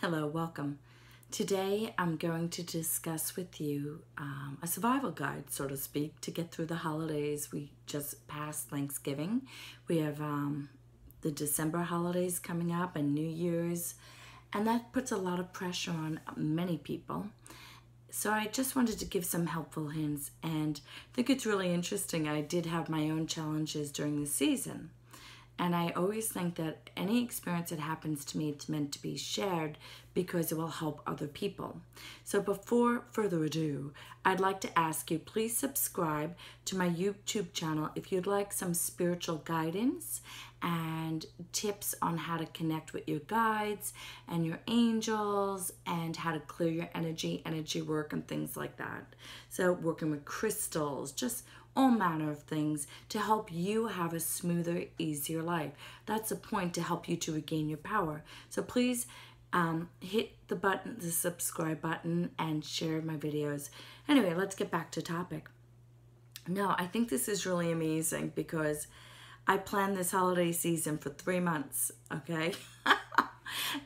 Hello, welcome. Today I'm going to discuss with you a survival guide, so to speak, to get through the holidays. We just passed Thanksgiving. We have the December holidays coming up and New Year's, and that puts a lot of pressure on many people. So I just wanted to give some helpful hints, and I think it's really interesting. I did have my own challenges during the season. And I always think that any experience that happens to me, it's meant to be shared because it will help other people. So before further ado, I'd like to ask you, please subscribe to my YouTube channel if you'd like some spiritual guidance and tips on how to connect with your guides and your angels and how to clear your energy work and things like that. So working with crystals, just all manner of things to help you have a smoother, easier life. That's the point, to help you to regain your power. So please hit the button, the subscribe button, and share my videos. Anyway, let's get back to topic. Now, I think this is really amazing because I planned this holiday season for 3 months, okay?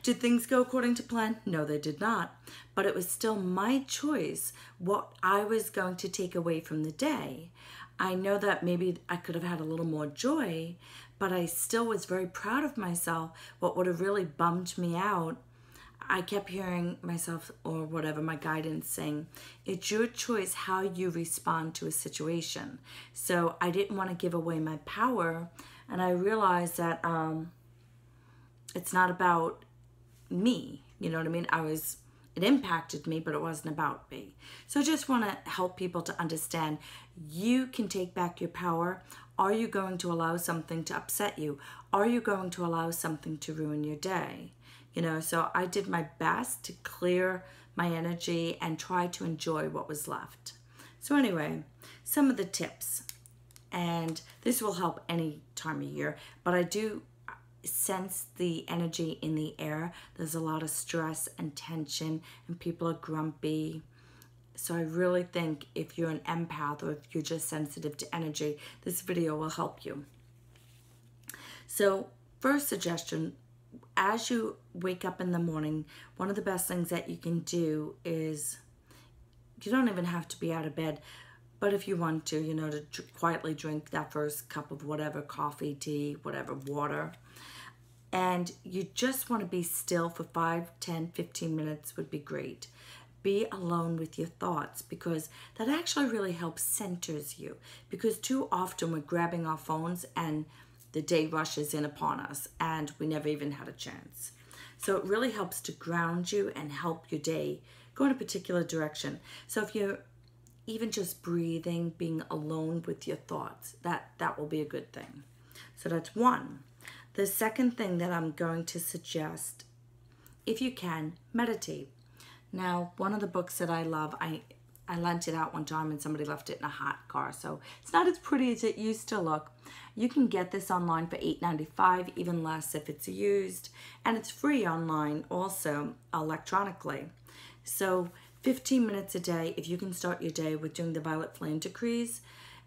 Did things go according to plan? No, they did not. But it was still my choice what I was going to take away from the day. I know that maybe I could have had a little more joy, but I still was very proud of myself. What would have really bummed me out, I kept hearing myself, or whatever, my guidance saying, it's your choice how you respond to a situation. So I didn't want to give away my power, and I realized that it's not about me, you know what I mean? It impacted me, but it wasn't about me. So I just want to help people to understand you can take back your power. Are you going to allow something to upset you? Are you going to allow something to ruin your day? You know, so I did my best to clear my energy and try to enjoy what was left. So anyway, some of the tips, and this will help any time of year, but I do sense the energy in the air. There's a lot of stress and tension, and people are grumpy. So I really think if you're an empath or if you're just sensitive to energy, this video will help you. So first suggestion, as you wake up in the morning, one of the best things that you can do is, you don't even have to be out of bed, but if you want to, you know, to quietly drink that first cup of whatever, coffee, tea, whatever, water. And you just want to be still for 5, 10, 15 minutes would be great. Be alone with your thoughts, because that actually really helps centers you. Because too often we're grabbing our phones and the day rushes in upon us and we never even had a chance. So it really helps to ground you and help your day go in a particular direction. So if you're even just breathing, being alone with your thoughts, that will be a good thing. So that's one. The second thing that I'm going to suggest, if you can, meditate. Now, one of the books that I love, I lent it out one time and somebody left it in a hot car, so it's not as pretty as it used to look. You can get this online for $8.95, even less if it's used, and it's free online also, electronically. So 15 minutes a day, if you can start your day with doing the Violet Flame Decrees,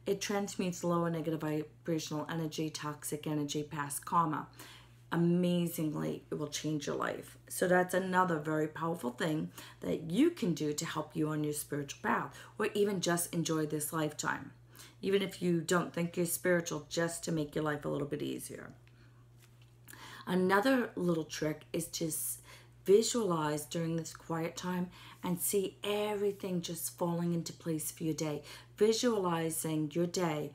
it transmutes lower negative vibrational energy, toxic energy, past karma. Amazingly, it will change your life. So that's another very powerful thing that you can do to help you on your spiritual path, or even just enjoy this lifetime. Even if you don't think you're spiritual, just to make your life a little bit easier. Another little trick is to visualize during this quiet time and see everything just falling into place for your day. Visualizing your day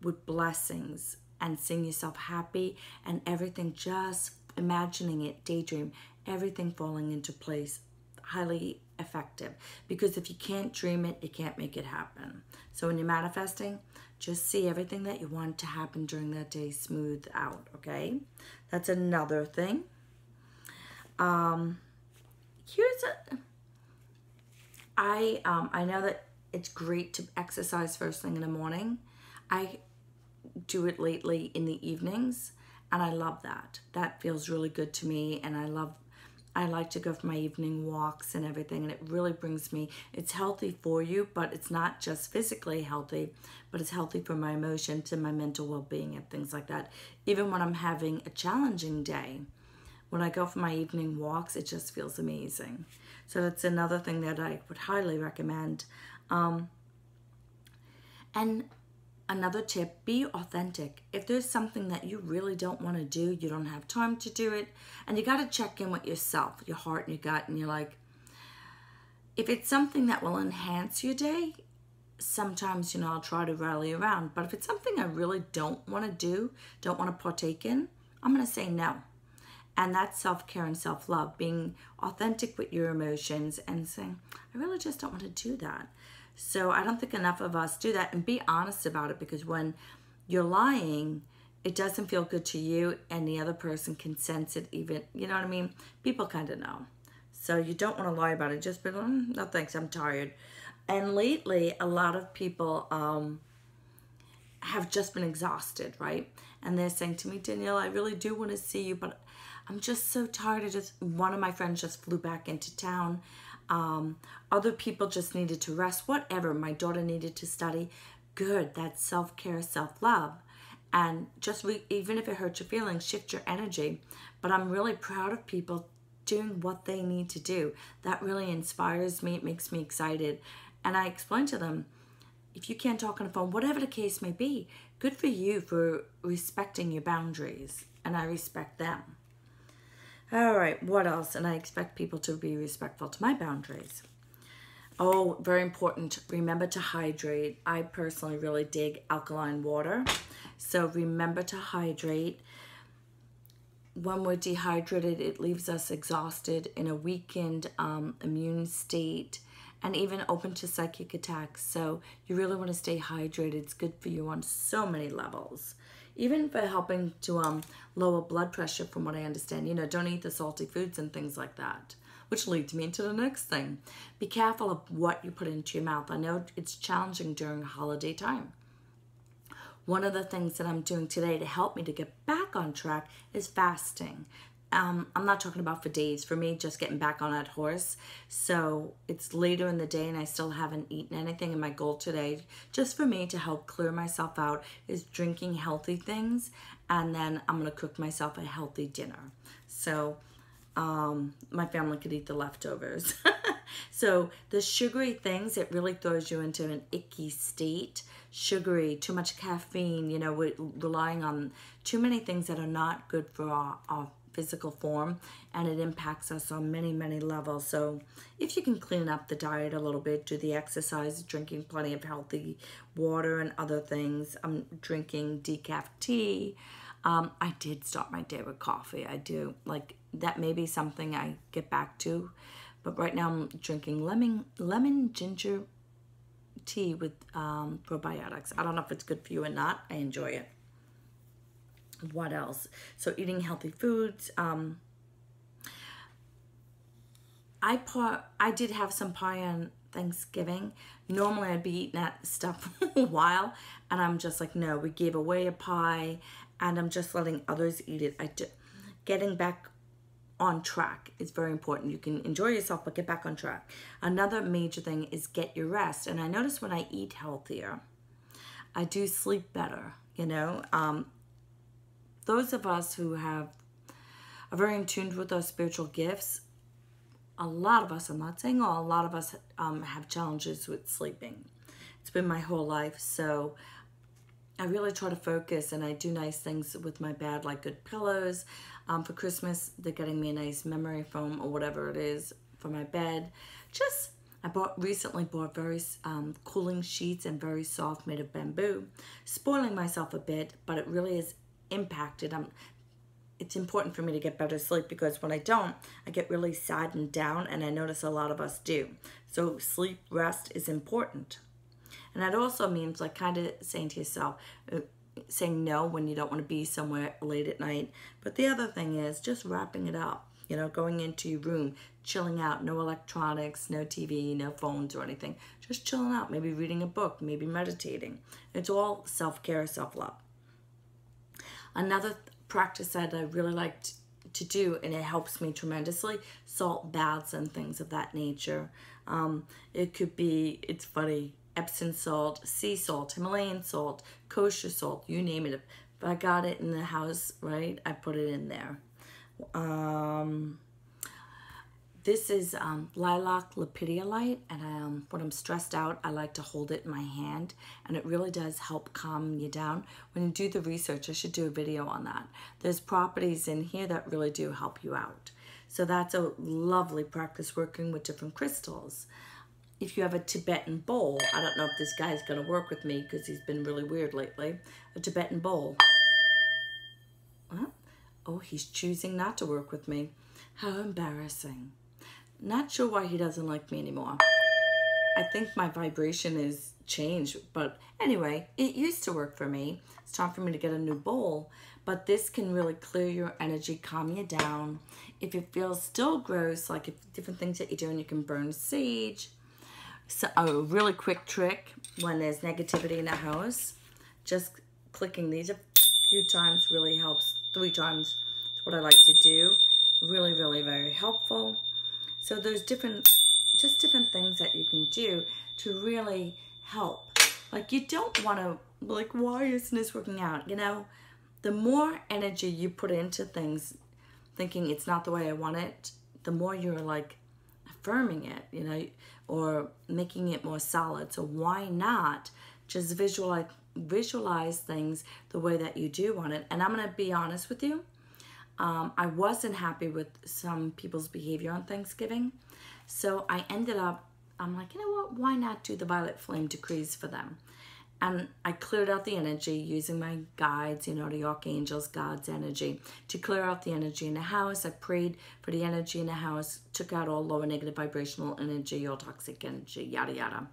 with blessings and seeing yourself happy and everything, just imagining it, daydream, everything falling into place. Highly effective, because if you can't dream it, you can't make it happen. So when you're manifesting, just see everything that you want to happen during that day smooth out, okay? That's another thing. I know that it's great to exercise first thing in the morning. I do it lately in the evenings, and I love that. That feels really good to me, and I like to go for my evening walks and everything, and it really brings me, it's healthy for you, but it's not just physically healthy, but it's healthy for my emotions and my mental well-being and things like that. Even when I'm having a challenging day, When I go for my evening walks, it just feels amazing. So that's another thing that I would highly recommend. And another tip, be authentic. If there's something that you really don't want to do, you don't have time to do it, and you got to check in with yourself, your heart and your gut, and you're like, if it's something that will enhance your day, sometimes, I'll try to rally around. But if it's something I really don't want to do, don't want to partake in, I'm going to say no. And that's self-care and self-love, being authentic with your emotions and saying, I really just don't want to do that. So I don't think enough of us do that, and be honest about it, because when you're lying, it doesn't feel good to you, and the other person can sense it even, you know what I mean? People kind of know. So you don't want to lie about it. Just be like, no thanks, I'm tired. And lately, a lot of people have just been exhausted, right? And they're saying to me, Danielle, I really do want to see you, but I'm just so tired. One of my friends just flew back into town. Other people just needed to rest, whatever. My daughter needed to study. Good, that's self-care, self-love. And just even if it hurts your feelings, shift your energy. But I'm really proud of people doing what they need to do. That really inspires me. It makes me excited. And I explain to them, if you can't talk on the phone, whatever the case may be, good for you for respecting your boundaries. And I respect them. All right, what else? And I expect people to be respectful to my boundaries. Oh, very important. Remember to hydrate. I personally really dig alkaline water. So remember to hydrate. When we're dehydrated, it leaves us exhausted, in a weakened immune state, and even open to psychic attacks. So you really want to stay hydrated. It's good for you on so many levels. Even for helping to lower blood pressure, from what I understand. Don't eat the salty foods and things like that. Which leads me into the next thing. Be careful of what you put into your mouth. I know it's challenging during holiday time. One of the things that I'm doing today to help me to get back on track is fasting. I'm not talking about for days. For me, just getting back on that horse. So it's later in the day and I still haven't eaten anything. And my goal today, just for me to help clear myself out, is drinking healthy things. And then I'm going to cook myself a healthy dinner. So my family could eat the leftovers. So the sugary things, it really throws you into an icky state. Sugary, too much caffeine, we're relying on too many things that are not good for our physical form, and it impacts us on many, many levels. So if you can clean up the diet a little bit, do the exercise, drinking plenty of healthy water and other things. I'm drinking decaf tea. I did start my day with coffee. I do. Like, that may be something I get back to. But right now I'm drinking lemon ginger tea with probiotics. I don't know if it's good for you or not. I enjoy it. What else? So eating healthy foods. I did have some pie on Thanksgiving. Normally I'd be eating that stuff for a while, and I'm just like, no, we gave away a pie, and I'm just letting others eat it. Getting back on track is very important. You can enjoy yourself, but get back on track. Another major thing is get your rest. And I notice when I eat healthier, I do sleep better, Those of us who are very in tune with our spiritual gifts, a lot of us, I'm not saying all, a lot of us have challenges with sleeping. It's been my whole life, so I really try to focus, and I do nice things with my bed, like good pillows. For Christmas, they're getting me a nice memory foam or whatever it is for my bed. I recently bought very cooling sheets and very soft, made of bamboo. Spoiling myself a bit, but it really is impacted. It's important for me to get better sleep, because when I don't, I get really sad and down, and I notice a lot of us do. So sleep, rest is important. And that also means, like, kind of saying to yourself, saying no when you don't want to be somewhere late at night. But the other thing is just wrapping it up, going into your room, chilling out, no electronics, no TV, no phones or anything. Just chilling out, maybe reading a book, maybe meditating. It's all self-care, self-love. Another practice that I really like to do, and it helps me tremendously, salt baths and things of that nature. It could be, it's funny, Epsom salt, sea salt, Himalayan salt, kosher salt, you name it. If I got it in the house, right, I put it in there. This is lilac lepidolite, and when I'm stressed out, I like to hold it in my hand, and it really does help calm you down. When you do the research, I should do a video on that. There's properties in here that really do help you out. So that's a lovely practice, working with different crystals. If you have a Tibetan bowl, I don't know if this guy's going to work with me because he's been really weird lately. A Tibetan bowl. Huh? Oh, he's choosing not to work with me. How embarrassing. Not sure why he doesn't like me anymore. I think my vibration is changed, but anyway, it used to work for me. It's time for me to get a new bowl, but this can really clear your energy, calm you down. If it feels still gross, like if different things that you're doing, you can burn sage. So a really quick trick when there's negativity in a house, just clicking these a few times really helps. 3 times is what I like to do. Really, really very helpful. So there's different things that you can do to really help. Like, you don't want to, like, why isn't this working out? You know, the more energy you put into things, thinking it's not the way I want it, the more you're like affirming it, you know, or making it more solid. So why not just visualize things the way that you do want it? And I'm going to be honest with you. I wasn't happy with some people's behavior on Thanksgiving. So I ended up, I'm like, you know what, why not do the violet flame decrees for them? And I cleared out the energy using my guides, you know, the archangels, God's energy, to clear out the energy in the house. I prayed for the energy in the house, took out all lower negative vibrational energy, all toxic energy, yada, yada.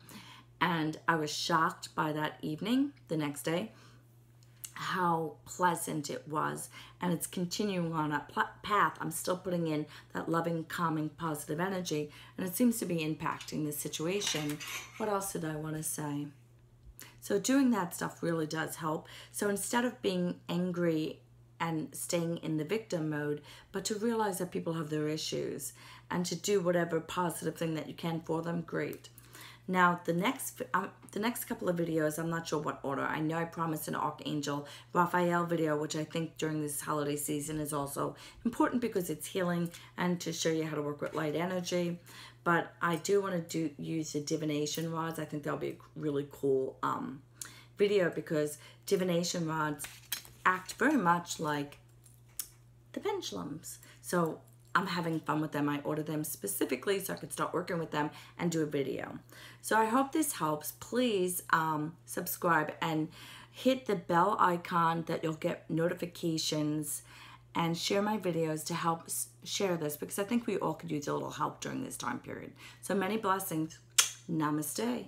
And I was shocked by that evening, the next day, how pleasant it was. And it's continuing on that path. I'm still putting in that loving, calming, positive energy, and it seems to be impacting the situation. What else did I want to say? So doing that stuff really does help. So instead of being angry and staying in the victim mode, but to realize that people have their issues and to do whatever positive thing that you can for them, great. Now, the next couple of videos, I'm not sure what order. I know I promised an Archangel Raphael video, which I think during this holiday season is also important because it's healing and to show you how to work with light energy. But I do want to use the divination rods. I think that'll be a really cool video because divination rods act very much like the pendulums. So I'm having fun with them. I ordered them specifically so I could start working with them and do a video. So I hope this helps. Please subscribe and hit the bell icon that you'll get notifications, and share my videos to help share this because I think we all could use a little help during this time period. So many blessings. Namaste.